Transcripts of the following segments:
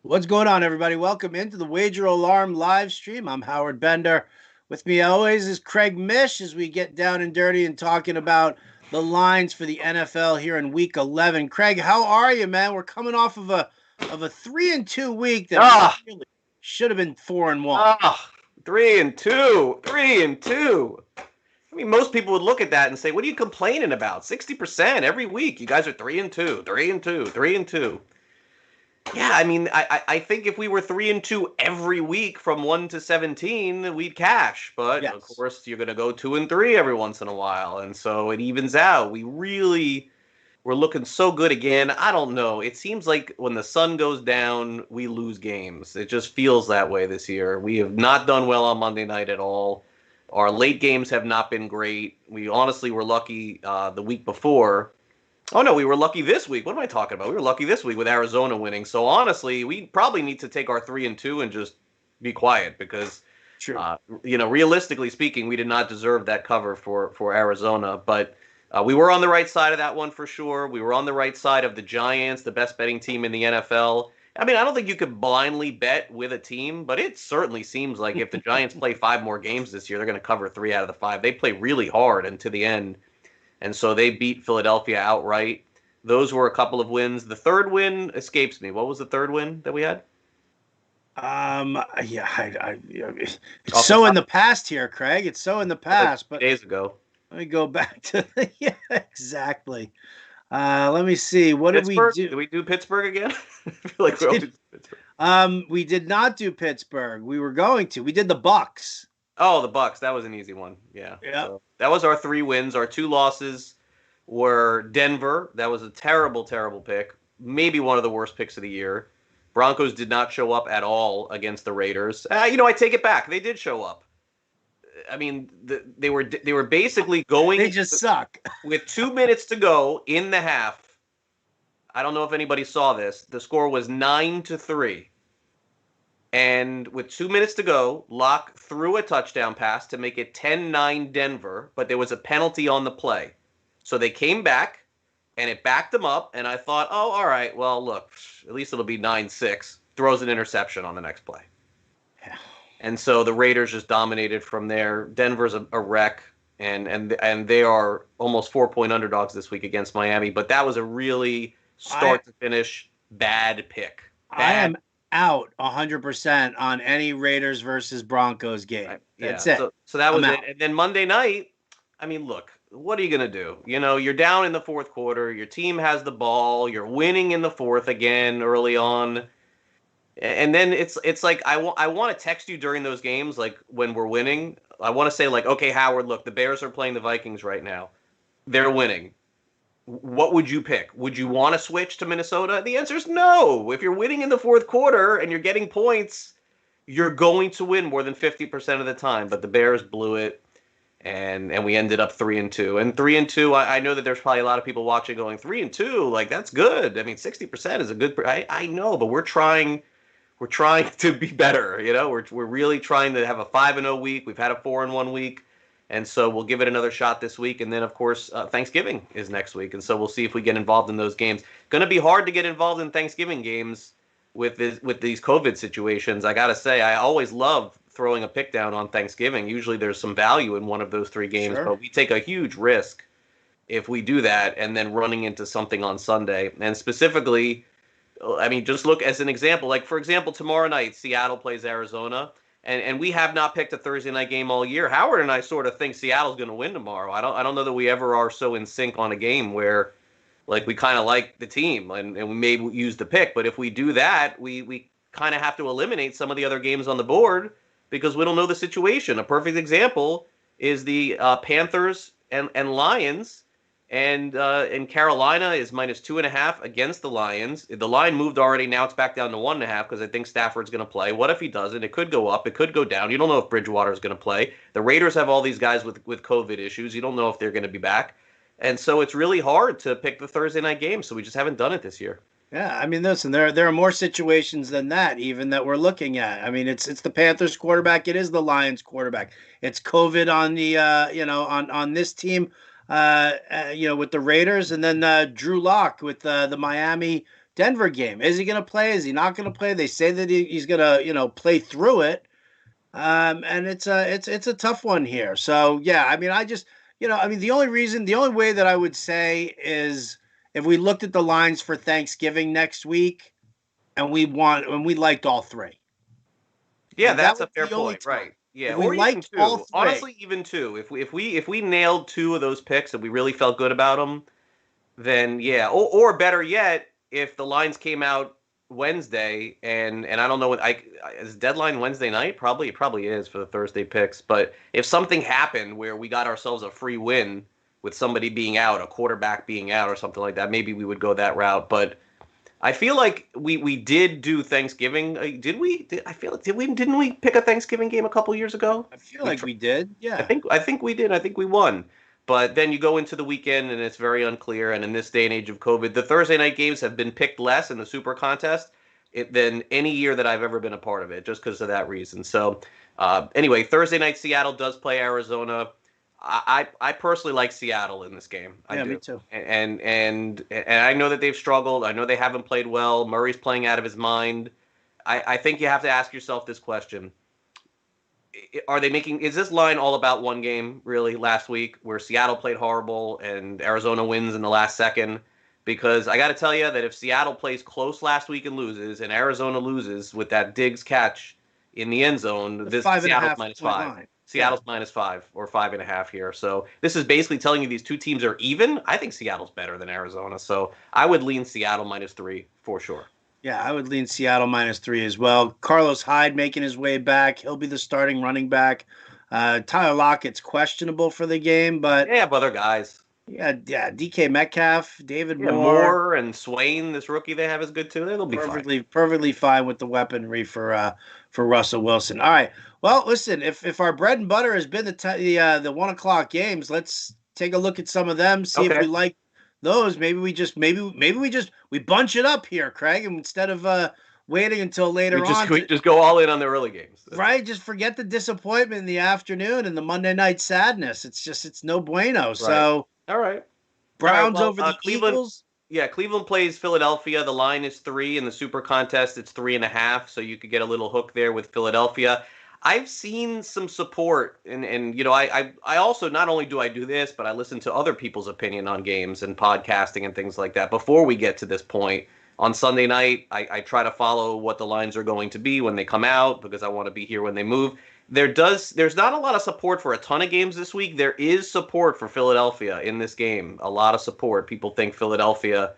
What's going on, everybody? Welcome into the Wager Alarm live stream. I'm Howard Bender. With me always is Craig Mish as we get down and dirty and talking about the lines for the NFL here in Week 11. Craig, how are you, man? We're coming off of a 3-2 week that Ah, really should have been 4-1. ah, 3-2, 3-2. I mean, most people would look at that and say, "What are you complaining about? 60% every week. You guys are 3-2, 3-2, 3-2." Yeah, I mean, I think if we were 3-2 every week from 1 to 17, we'd cash. But of Yes, course, you're gonna go 2-3 every once in a while, and so it evens out. We're looking so good again. I don't know. It seems like when the sun goes down, we lose games. It just feels that way this year. We have not done well on Monday night at all. Our late games have not been great. We honestly were lucky the week before. Oh no, we were lucky this week. What am I talking about? We were lucky this week with Arizona winning. So honestly, we probably need to take our 3-2 and just be quiet because true. realistically speaking, we did not deserve that cover for Arizona. But we were on the right side of that one for sure. We were on the right side of the Giants, the best betting team in the NFL. I mean, I don't think you could blindly bet with a team, but it certainly seems like if the Giants play five more games this year, they're going to cover three out of the five. They play really hard and to the end, and so they beat Philadelphia outright. Those were a couple of wins. The third win escapes me. What was the third win that we had? Yeah, it's Off the so in top, the past here, Craig. It's so in the like past, but 2 days ago. let me go back to yeah, exactly. Let me see. What did we Pittsburgh? do? Did we do Pittsburgh again? I feel like we always do Pittsburgh. We did not do Pittsburgh. We were going to. We did the Bucks. Oh, the Bucks. That was an easy one. Yeah. Yep. So that was our three wins. Our two losses were Denver. That was a terrible, terrible pick. Maybe one of the worst picks of the year. Broncos did not show up at all against the Raiders. I take it back. They did show up. I mean, they were basically They going just suck. with 2 minutes to go in the half. I don't know if anybody saw this. The score was 9-3. And with 2 minutes to go, Locke threw a touchdown pass to make it 10-9 Denver, but there was a penalty on the play. So they came back and it backed them up. And I thought, oh, all right, well, look, at least it'll be 9-6. Throws an interception on the next play. And so the Raiders just dominated from there. Denver's a wreck, and they are almost 4-point underdogs this week against Miami. But that was a really I start to finish bad pick. I Bad. am out 100% on any Raiders versus Broncos game. Yeah. That's it. So that I'm was it. out. And then Monday night, I mean, look, what are you gonna do? You're down in the fourth quarter. Your team has the ball. You're winning in the fourth again early on. And then it's like I want to text you during those games, like when we're winning. I want to say like, okay, Howard, look, the Bears are playing the Vikings right now. They're winning. What would you pick? Would you want to switch to Minnesota? The answer is no. If you're winning in the fourth quarter and you're getting points, you're going to win more than 50% of the time. But the Bears blew it, and we ended up 3-2. And 3-2, I know that there's probably a lot of people watching going 3-2, like that's good. I mean, 60% is a good. I know, but we're trying to be better. We're really trying to have a 5-0 week. We've had a 4-1 week, and so we'll give it another shot this week. And then, of course, Thanksgiving is next week, and so we'll see if we get involved in those games. Going to be hard to get involved in Thanksgiving games with these COVID situations. I got to say, I always love throwing a pick down on Thanksgiving. Usually, there's some value in one of those three games, Sure. but we take a huge risk if we do that, and then running into something on Sunday, and specifically I mean, just look as an example. Like, for example, tomorrow night, Seattle plays Arizona, and we have not picked a Thursday night game all year. Howard and I sort of think Seattle's going to win tomorrow. I don't know that we ever are so in sync on a game where, like, we kind of like the team and we may use the pick. But if we do that, we kind of have to eliminate some of the other games on the board because we don't know the situation. A perfect example is the Panthers and Lions and Carolina is -2.5 against the Lions. The line moved already. Now it's back down to 1.5 because I think Stafford's going to play. What if he doesn't? It could go up. It could go down. You don't know if Bridgewater is going to play. The Raiders have all these guys with COVID issues. You don't know if they're going to be back. And so it's really hard to pick the Thursday night game. So we just haven't done it this year. Yeah, I mean, listen, there are more situations than that even that we're looking at. I mean, it's the Panthers quarterback, it is the Lions quarterback. It's COVID on the on this team with the Raiders, and then Drew Lock with the Miami Denver game. Is he going to play? Is he not going to play? They say that he's going to, play through it. And it's a tough one here. So yeah, I mean, the only way that I would say is if we looked at the lines for Thanksgiving next week and we liked all three. Yeah, That that's a was fair the only point, time. right? Yeah, If we or even liked all two. three, Honestly, even two. If we nailed two of those picks and we really felt good about them, then yeah. Or better yet, if the lines came out Wednesday and I don't know what is deadline Wednesday night? Probably it probably is for the Thursday picks. But if something happened where we got ourselves a free win with somebody being out, a quarterback being out, or something like that, maybe we would go that route. But I feel like we did do Thanksgiving. Did we? I feel like didn't we pick a Thanksgiving game a couple years ago? I feel like we did. I Yeah. think I think we did. I think we won. But then you go into the weekend and it's very unclear. And in this day and age of COVID, the Thursday night games have been picked less in the Super Contest than any year that I've ever been a part of it, just because of that reason. So anyway, Thursday night Seattle does play Arizona. I personally like Seattle in this game. I Yeah, me do. too. And I know that they've struggled. I know they haven't played well. Murray's playing out of his mind. I think you have to ask yourself this question: are they making? Is this line all about one game really last week, where Seattle played horrible and Arizona wins in the last second? Because I got to tell you that if Seattle plays close last week and loses, and Arizona loses with that Diggs catch in the end zone, The this five and a Seattle's half minus point five. line. Yeah. Seattle's -5 or 5.5 here. So this is basically telling you these two teams are even. I think Seattle's better than Arizona, so I would lean Seattle -3 for sure. Yeah, I would lean Seattle -3 as well. Carlos Hyde making his way back. He'll be the starting running back. Tyler Lockett's questionable for the game, but Yeah, but other guys. yeah, DK Metcalf, David Yeah, Moore, Moore and Swain, this rookie they have is good too. They'll be fine. perfectly fine with the weaponry for Russell Wilson. All right. Well, listen, if our bread and butter has been the 1 o'clock games, let's take a look at some of them. See if we Okay. like those. We bunch it up here, Craig, and instead of waiting until We later just on we to just go all in on the early games. right, just forget the disappointment in the afternoon and the Monday night sadness. It's no bueno. Right. So All right. All right. Browns Well, over the Cleveland. Eagles. Yeah, Cleveland plays Philadelphia. The line is 3 in the Super Contest. It's 3.5, so you could get a little hook there with Philadelphia. I've seen some support, and I also not only do I do this, but I listen to other people's opinion on games and podcasting and things like that. Before we get to this point on Sunday night, I try to follow what the lines are going to be when they come out because I want to be here when they move. There's not a lot of support for a ton of games this week. There is support for Philadelphia in this game. A lot of support. People think Philadelphia,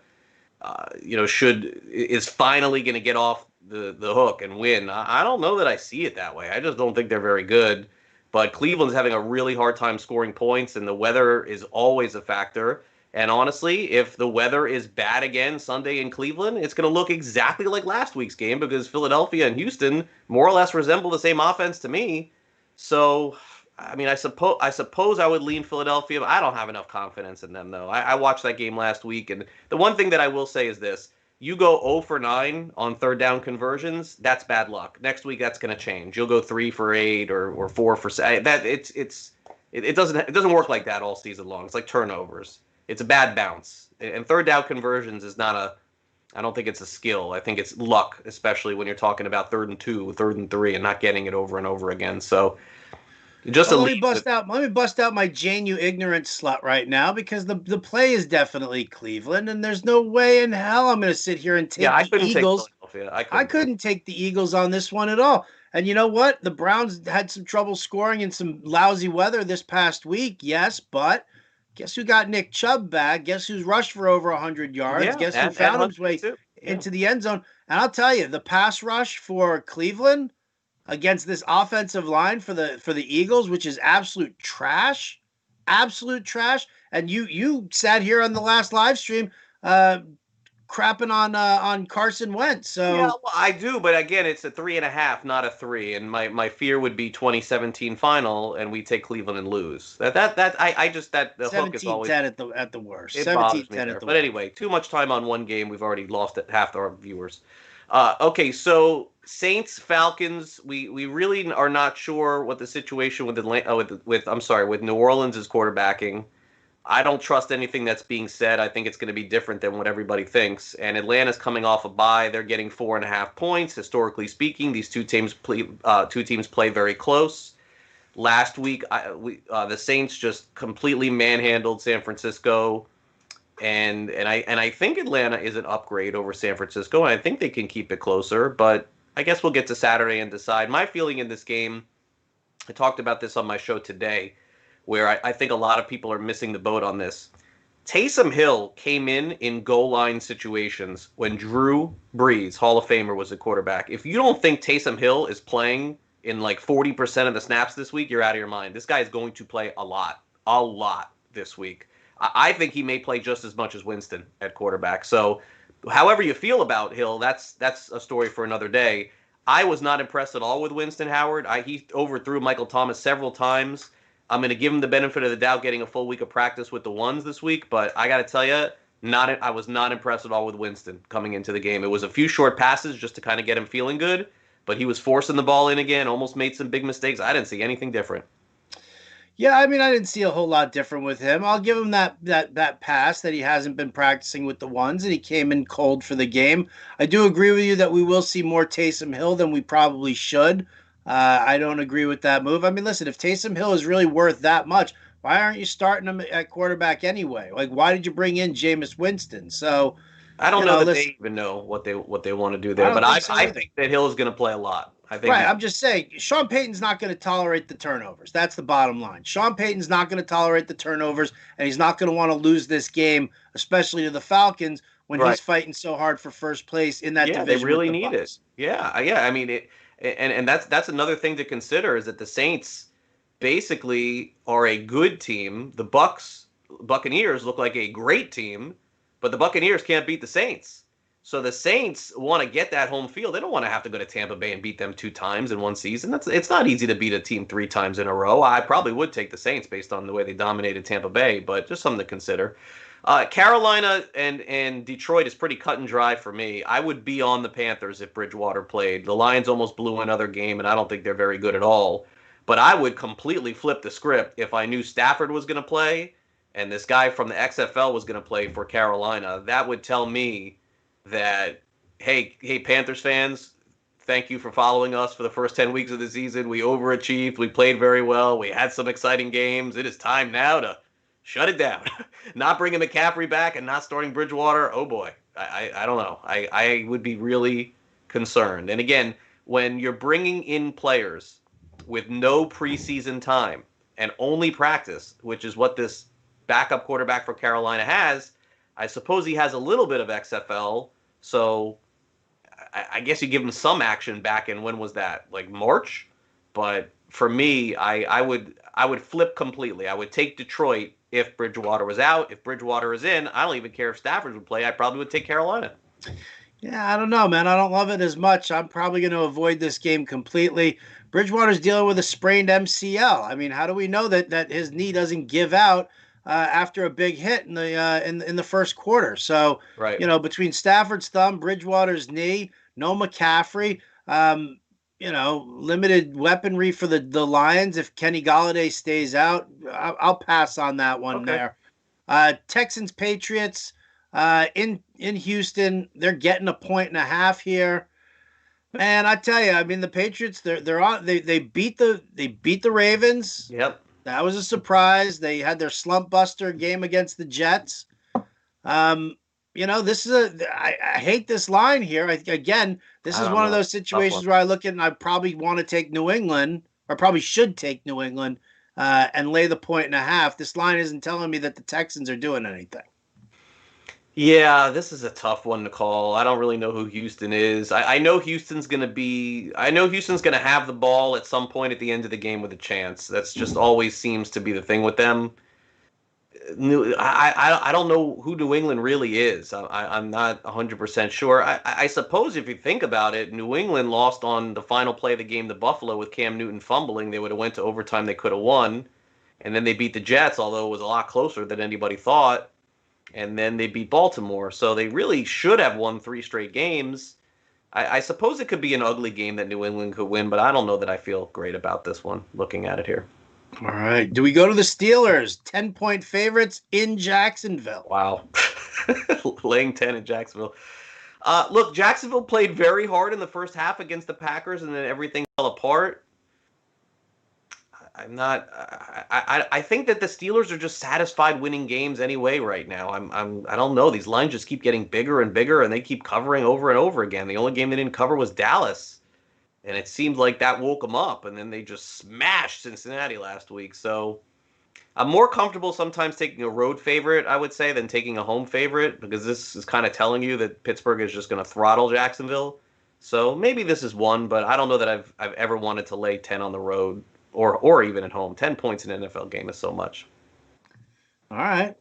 is finally going to get off the hook and win. I don't know that I see it that way. I just don't think they're very good. But Cleveland's having a really hard time scoring points, and the weather is always a factor. And honestly, if the weather is bad again Sunday in Cleveland, it's going to look exactly like last week's game because Philadelphia and Houston more or less resemble the same offense to me. So, I mean, I suppose I would lean Philadelphia, but I don't have enough confidence in them though. I watched that game last week, and the one thing that I will say is this: you go 0 for 9 on third down conversions, that's bad luck. Next week, that's going to change. You'll go 3 for 8 or 4 for 7. It doesn't work like that all season long. It's like turnovers. It's a bad bounce. And third down conversions is not a. I don't think it's a skill. I think it's luck, especially when you're talking about 3rd and 2, 3rd and 3, and not getting it over and over again. So just a Well, lead. let me bust out my Jane you ignorant slut right now because the play is definitely Cleveland, and there's no way in hell I'm going to sit here and Yeah, take I the couldn't take Eagles. Philadelphia. I I couldn't. couldn't take the Eagles on this one at all. And you know what? The Browns had some trouble scoring in some lousy weather this past week. Yes, but guess who got Nick Chubb back? Guess who's rushed for over 100 yards? Yeah, Guess who and found his Huntley way too. Yeah. into the end zone? And I'll tell you, the pass rush for Cleveland against this offensive line for the Eagles, which is absolute trash. And you sat here on the last live stream, uh, crapping on Carson Wentz. Yeah, So well, I do, but again, it's a 3.5, not a 3. And my fear would be 2017 final, and we take Cleveland and lose. I just that the hook is always 17-10 at the worst. it bothers me 17-10 at there. the But worst. anyway, too much time on one game. We've already lost half our viewers. Okay, so Saints Falcons. We really are not sure what the situation with with New Orleans is quarterbacking. I don't trust anything that's being said. I think it's going to be different than what everybody thinks. And Atlanta's coming off a bye. They're getting 4.5 points. Historically speaking, these two teams play very close. Last week, the Saints just completely manhandled San Francisco, and I think Atlanta is an upgrade over San Francisco, and I think they can keep it closer. But I guess we'll get to Saturday and decide. My feeling in this game, I talked about this on my show today, where I think a lot of people are missing the boat on this. Taysom Hill came in goal line situations when Drew Brees, Hall of Famer, was a quarterback. If you don't think Taysom Hill is playing in like 40% of the snaps this week, you're out of your mind. This guy is going to play a lot this week. I think he may play just as much as Winston at quarterback. So, however you feel about Hill, that's a story for another day. I was not impressed at all with Winston Howard. He overthrew Michael Thomas several times. I'm going to give him the benefit of the doubt getting a full week of practice with the ones this week, but I got to tell you, I was not impressed at all with Winston coming into the game. It was a few short passes just to kind of get him feeling good, but he was forcing the ball in again, almost made some big mistakes. I didn't see anything different. Yeah, I mean, I didn't see a whole lot different with him. I'll give him that pass that he hasn't been practicing with the ones, and he came in cold for the game. I do agree with you that we will see more Taysom Hill than we probably should. I don't agree with that move. I mean, listen, if Taysom Hill is really worth that much, why aren't you starting him at quarterback anyway? Like, why did you bring in Jameis Winston? So, I don't know that they even know what they want to do there, but I think that Hill is going to play a lot. I think right. I'm just saying, Sean Payton's not going to tolerate the turnovers. That's the bottom line. Sean Payton's not going to tolerate the turnovers, and he's not going to want to lose this game, especially to the Falcons when he's fighting so hard for first place in that division. Yeah, they really need it. Yeah. I mean, and that's another thing to consider is that the Saints basically are a good team. The Buccaneers look like a great team, but the Buccaneers can't beat the Saints. So the Saints want to get that home field. They don't want to have to go to Tampa Bay and beat them 2 times in one season. It's not easy to beat a team 3 times in a row. I probably would take the Saints based on the way they dominated Tampa Bay, but just something to consider. Carolina and Detroit is pretty cut and dry for me. I would be on the Panthers if Bridgewater played. The Lions almost blew another game, and I don't think they're very good at all. But I would completely flip the script if I knew Stafford was going to play and this guy from the XFL was going to play for Carolina. That would tell me that, hey, Panthers fans, thank you for following us for the first 10 weeks of the season. We overachieved. We played very well. We had some exciting games. It is time now to shut it down. Not bringing McCaffrey back and not starting Bridgewater. Oh, boy. I don't know. I would be really concerned. And, again, when you're bringing in players with no preseason time and only practice, which is what this backup quarterback for Carolina has, I suppose he has a little bit of XFL, so I guess you give him some action back in, when was that? Like March? But for me, I would flip completely. I would take Detroit if Bridgewater was out. If Bridgewater is in, I don't even care if Stafford would play. I probably would take Carolina. Yeah, I don't know, man. I don't love it as much. I'm probably going to avoid this game completely. Bridgewater's dealing with a sprained MCL. I mean, how do we know that his knee doesn't give out after a big hit in the first quarter? So, right. Between Stafford's thumb, Bridgewater's knee, no McCaffrey, limited weaponry for the Lions. If Kenny Golladay stays out, I'll pass on that one there. Texans, Patriots in Houston, they're getting 1.5 here. Man, I tell you, I mean, the Patriots, they're on. They beat the Ravens. Yep. That was a surprise. They had their slump buster game against the Jets. This is I hate this line here. This is one of those situations where I look at and I probably want to take New England, or probably should take New England, and lay the 1.5. This line isn't telling me that the Texans are doing anything. Yeah, this is a tough one to call. I don't really know who Houston is. I know Houston's going to have the ball at some point at the end of the game with a chance. That's just always seems to be the thing with them. I don't know who New England really is. I'm not 100% sure. I suppose if you think about it, New England lost on the final play of the game to Buffalo with Cam Newton fumbling. They would have went to overtime. They could have won. And then they beat the Jets, although it was a lot closer than anybody thought. And then they beat Baltimore. So they really should have won 3 straight games. I suppose it could be an ugly game that New England could win, but I don't know that I feel great about this one, looking at it here. All right. Do we go to the Steelers? 10-point favorites in Jacksonville. Wow. Laying 10 in Jacksonville. Look, Jacksonville played very hard in the first half against the Packers, and then everything fell apart. I'm not. I think that the Steelers are just satisfied winning games anyway right now. I don't know. These lines just keep getting bigger and bigger, and they keep covering over and over again. The only game they didn't cover was Dallas, and it seemed like that woke them up, and then they just smashed Cincinnati last week. So I'm more comfortable sometimes taking a road favorite, I would say, than taking a home favorite, because this is kind of telling you that Pittsburgh is just going to throttle Jacksonville. So maybe this is one, but I don't know that I've ever wanted to lay 10 on the road or even at home. 10 points in an NFL game is so much. All right.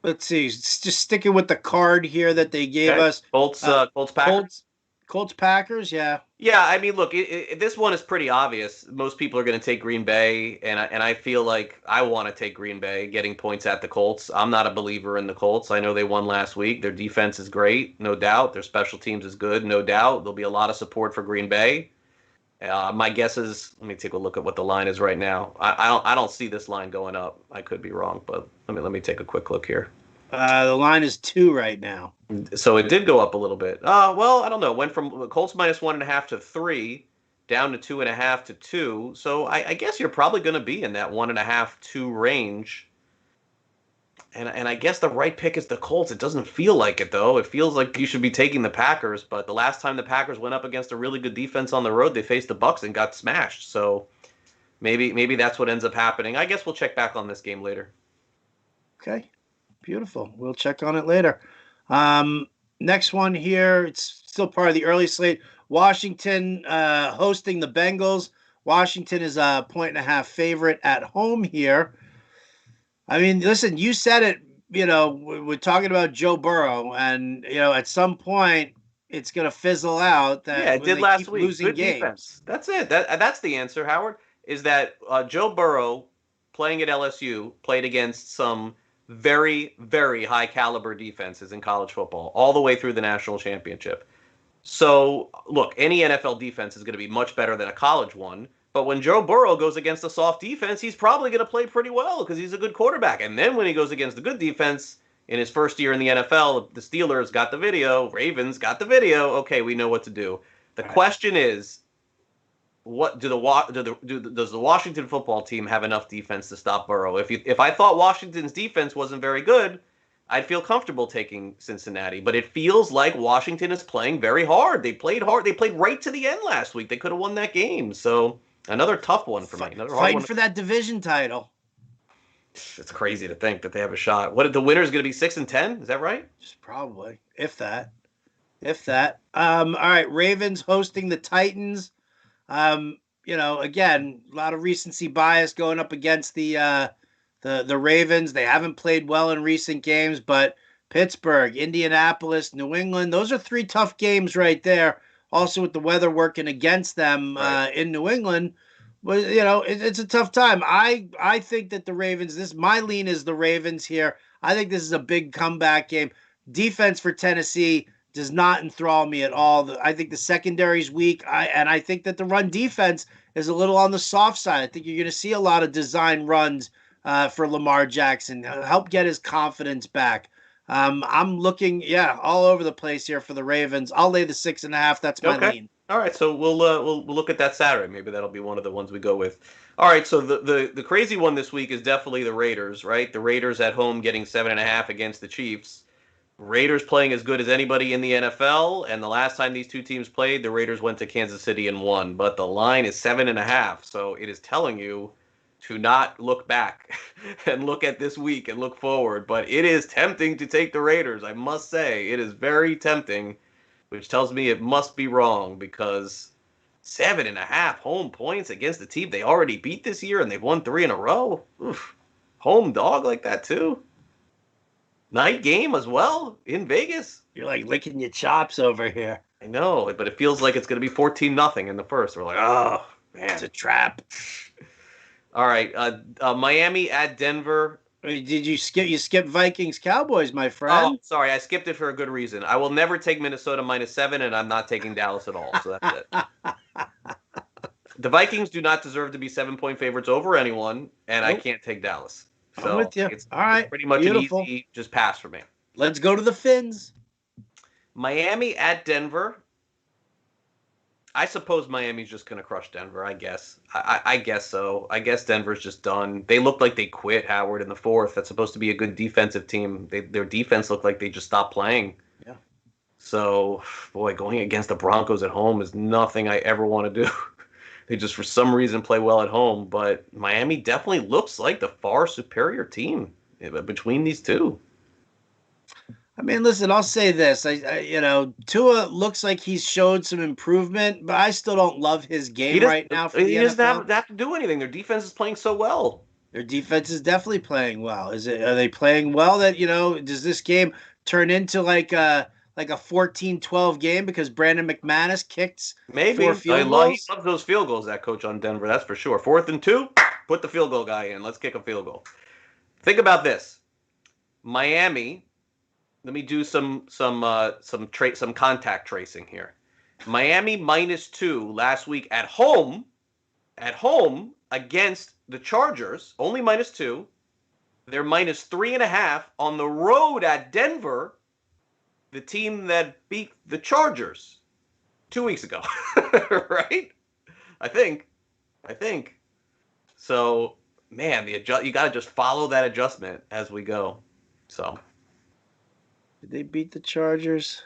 Let's see. Just sticking with the card here that they gave us. Colts Packers. Colts Packers. Yeah. Yeah, I mean, look, this one is pretty obvious. Most people are going to take Green Bay, and I feel like I want to take Green Bay, getting points at the Colts. I'm not a believer in the Colts. I know they won last week. Their defense is great, no doubt. Their special teams is good, no doubt. There'll be a lot of support for Green Bay. My guess is, let me take a look at what the line is right now. I don't see this line going up. I could be wrong, but let me take a quick look here. The line is 2 right now. So it did go up a little bit. Well, I don't know. Went from Colts -1.5 to 3, down to 2.5 to 2. So I guess you're probably going to be in that 1.5, 2 range. And I guess the right pick is the Colts. It doesn't feel like it, though. It feels like you should be taking the Packers. But the last time the Packers went up against a really good defense on the road, they faced the Bucs and got smashed. So maybe that's what ends up happening. I guess we'll check back on this game later. Okay. Beautiful. We'll check on it later. Next one here. It's still part of the early slate. Washington hosting the Bengals. Washington is a 1.5 favorite at home here. I mean, listen, you said it, we're talking about Joe Burrow, and, at some point it's going to fizzle out. Yeah, it did last week. Losing Good games. Defense. That's it. That's the answer, Howard, is that Joe Burrow, playing at LSU, played against some very, very high caliber defenses in college football, all the way through the national championship. So, look, any NFL defense is going to be much better than a college one. But when Joe Burrow goes against a soft defense, he's probably going to play pretty well because he's a good quarterback. And then when he goes against a good defense in his first year in the NFL, the Steelers got the video, Ravens got the video. Okay, we know what to do. The question is, what does the Washington football team have enough defense to stop Burrow? If I thought Washington's defense wasn't very good, I'd feel comfortable taking Cincinnati. But it feels like Washington is playing very hard. They played hard. They played right to the end last week. They could have won that game. So another tough one for me. Fighting for that division title. It's crazy to think that they have a shot. What, the winner's going to be 6-10? Is that right? Probably, if that. All right, Ravens hosting the Titans. Again, a lot of recency bias going up against the Ravens. They haven't played well in recent games, but Pittsburgh, Indianapolis, New England, those are 3 tough games right there. Also with the weather working against them in New England, but it's a tough time. I think that the Ravens, my lean is the Ravens here. I think this is a big comeback game. Defense for Tennessee does not enthrall me at all. I think the secondary's weak, and I think that the run defense is a little on the soft side. I think you're going to see a lot of design runs for Lamar Jackson. Help get his confidence back. I'm looking, all over the place here for the Ravens. I'll lay the 6.5. That's my lean. All right, so we'll look at that Saturday. Maybe that'll be one of the ones we go with. All right, so the crazy one this week is definitely the Raiders, right? The Raiders at home getting 7.5 against the Chiefs. Raiders playing as good as anybody in the NFL, and the last time these two teams played, the Raiders went to Kansas City and won. But the line is 7.5, so it is telling you to not look back and look at this week and look forward. But it is tempting to take the Raiders, I must say. It is very tempting, which tells me it must be wrong, because 7.5 home points against the team they already beat this year, and they've won 3 in a row. Oof. Home dog like that, too. Night game as well in Vegas. You're like licking your chops over here. I know, but it feels like it's going to be 14-0 in the first. We're like, oh, man. It's a trap. All right, Miami at Denver. Did you skip Vikings Cowboys, my friend? Oh, sorry, I skipped it for a good reason. I will never take Minnesota -7, and I'm not taking Dallas at all. So that's it. The Vikings do not deserve to be 7-point favorites over anyone, and I Nope. can't take Dallas. I'm So with you. it's All it's right. pretty much an Beautiful. easy just pass for me. Let's go to the Finns. Miami at Denver. I suppose Miami's just going to crush Denver. I guess. I guess so. I guess Denver's just done. They looked like they quit Howard in the fourth. That's supposed to be a good defensive team. Their defense looked like they just stopped playing. Yeah. So, boy, going against the Broncos at home is nothing I ever want to do. They just, for some reason, play well at home. But Miami definitely looks like the far superior team between these two. I mean, listen, I'll say this. Tua looks like he's showed some improvement, but I still don't love his He game doesn't. right now for the He doesn't NFL. have to do anything. Their defense is playing so well. Their defense is definitely playing well. Are they playing well that, does this game turn into like a 14-12 game because Brandon McManus kicked Maybe. 4 field He goals? loves those field goals, that coach on Denver. That's for sure. 4th and 2, put the field goal guy in. Let's kick a field goal. Think about this. Miami. Let me do some contact tracing here. Miami -2 last week at home against the Chargers, only -2. They're -3.5 on the road at Denver, the team that beat the Chargers 2 weeks ago, right? I think. So, man, you got to just follow that adjustment as we go. So. Did they beat the Chargers?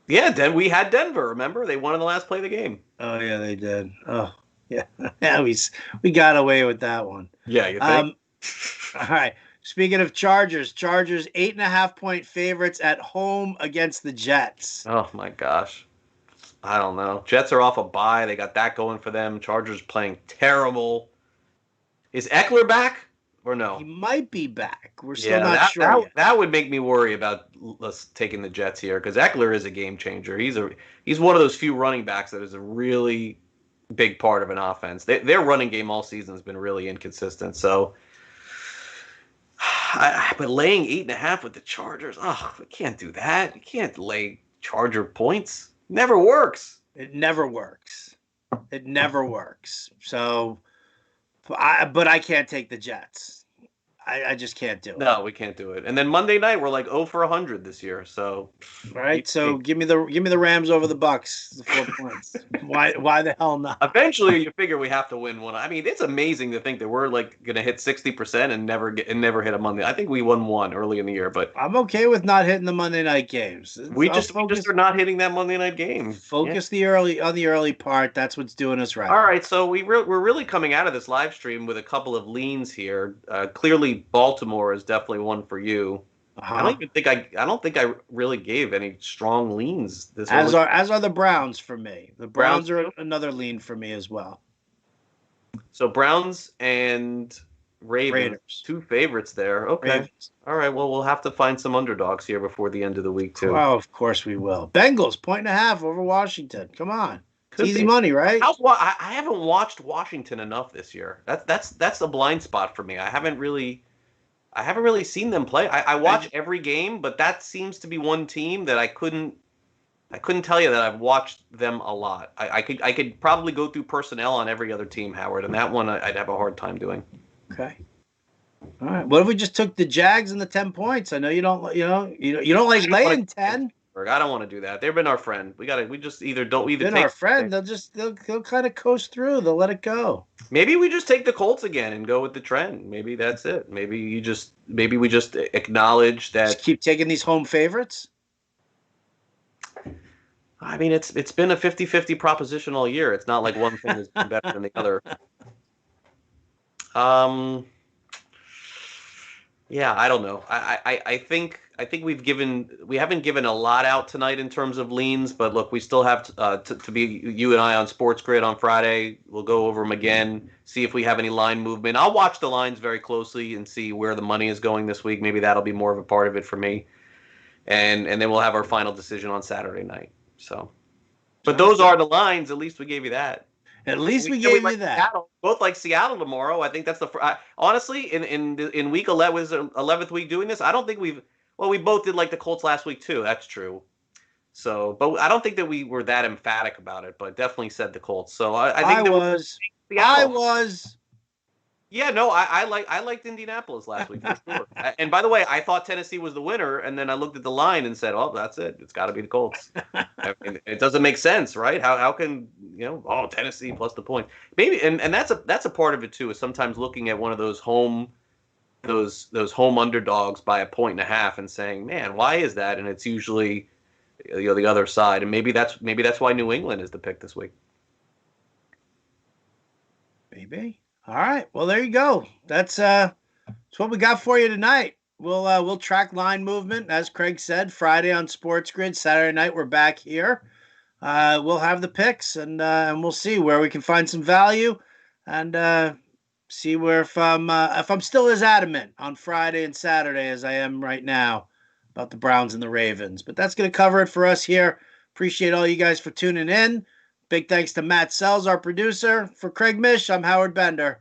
Yeah, we had Denver. Remember, they won in the last play of the game. Oh yeah, they did. Oh yeah, yeah. We got away with that one. Yeah, you think? All right. Speaking of Chargers, 8.5-point favorites at home against the Jets. Oh my gosh, I don't know. Jets are off a bye. They got that going for them. Chargers playing terrible. Is Eckler back or no? He might be back. We're still not sure yet. That would make me worry about us taking the Jets here because Eckler is a game changer. He's one of those few running backs that is a really big part of an offense. Their running game all season has been really inconsistent. So, but laying 8.5 with the Chargers, I can't do that. You can't lay Charger points. Never works. It never works. It never works. So, but I can't take the Jets. I just can't do it. No, we can't do it. And then Monday night we're like 0 for 100 this year. So, right. So give me the Rams over the Bucks, the 4 points. Why the hell not? Eventually, you figure we have to win one. I mean, it's amazing to think that we're like gonna hit 60% and never hit a Monday. I think we won one early in the year, but I'm okay with not hitting the Monday night games. We just are not hitting that Monday night game. Focus the early part. That's what's doing us right. All right, so we're really coming out of this live stream with a couple of leans here. Clearly, Baltimore is definitely one for you. I don't think I really gave any strong leans this as are the Browns for me. The Browns are another lean for me as well. So Browns and Raiders. 2 favorites there. Okay. Ravens. All right. Well, we'll have to find some underdogs here before the end of the week too. Oh, of course we will. Bengals 1.5 over Washington. Come on. It's easy money, right? I haven't watched Washington enough this year. That's a blind spot for me. I haven't really seen them play. I watch every game, but that seems to be one team that I couldn't tell you that I've watched them a lot. I could probably go through personnel on every other team, Howard, and that one I'd have a hard time doing. Okay. All right. What if we just took the Jags and the 10 points? I know you don't like laying 10. I don't want to do that. They've been our friend. We just either take our friend. They'll kind of coast through. They'll let it go. Maybe we just take the Colts again and go with the trend. Maybe that's it. Maybe we just acknowledge that. Just keep taking these home favorites. I mean, it's been a 50-50 proposition all year. It's not like one thing is better than the other. Yeah, I don't know. I think we haven't given a lot out tonight in terms of leans, but look, we still have to be you and I on Sports Grid on Friday. We'll go over them again, see if we have any line movement. I'll watch the lines very closely and see where the money is going this week. Maybe that'll be more of a part of it for me, and then we'll have our final decision on Saturday night. So, but those are the lines. At least we gave you that. At least we gave you that. Seattle, both like Seattle tomorrow. I think that's honestly in week 11 was 11th week doing this. I don't think we both did like the Colts last week too. That's true. So, but I don't think that we were that emphatic about it, but definitely said the Colts. So I I think that we're was. I Seattle. was. Yeah, no, I liked Indianapolis last week for sure. And by the way, I thought Tennessee was the winner, and then I looked at the line and said, "Oh, that's it. It's got to be the Colts." I mean, it doesn't make sense, right? How can Tennessee plus the point? Maybe, and that's a part of it too. Is sometimes looking at one of those home underdogs by a point and a half and saying, "Man, why is that?" And it's usually the other side, and maybe that's why New England is the pick this week. Maybe. All right. Well, there you go. That's what we got for you tonight. We'll track line movement, as Craig said, Friday on Sports Grid. Saturday night we're back here. We'll have the picks and we'll see where we can find some value and see where if I'm still as adamant on Friday and Saturday as I am right now about the Browns and the Ravens. But that's gonna cover it for us here. Appreciate all you guys for tuning in. Big thanks to Matt Sells, our producer. For Craig Mish, I'm Howard Bender.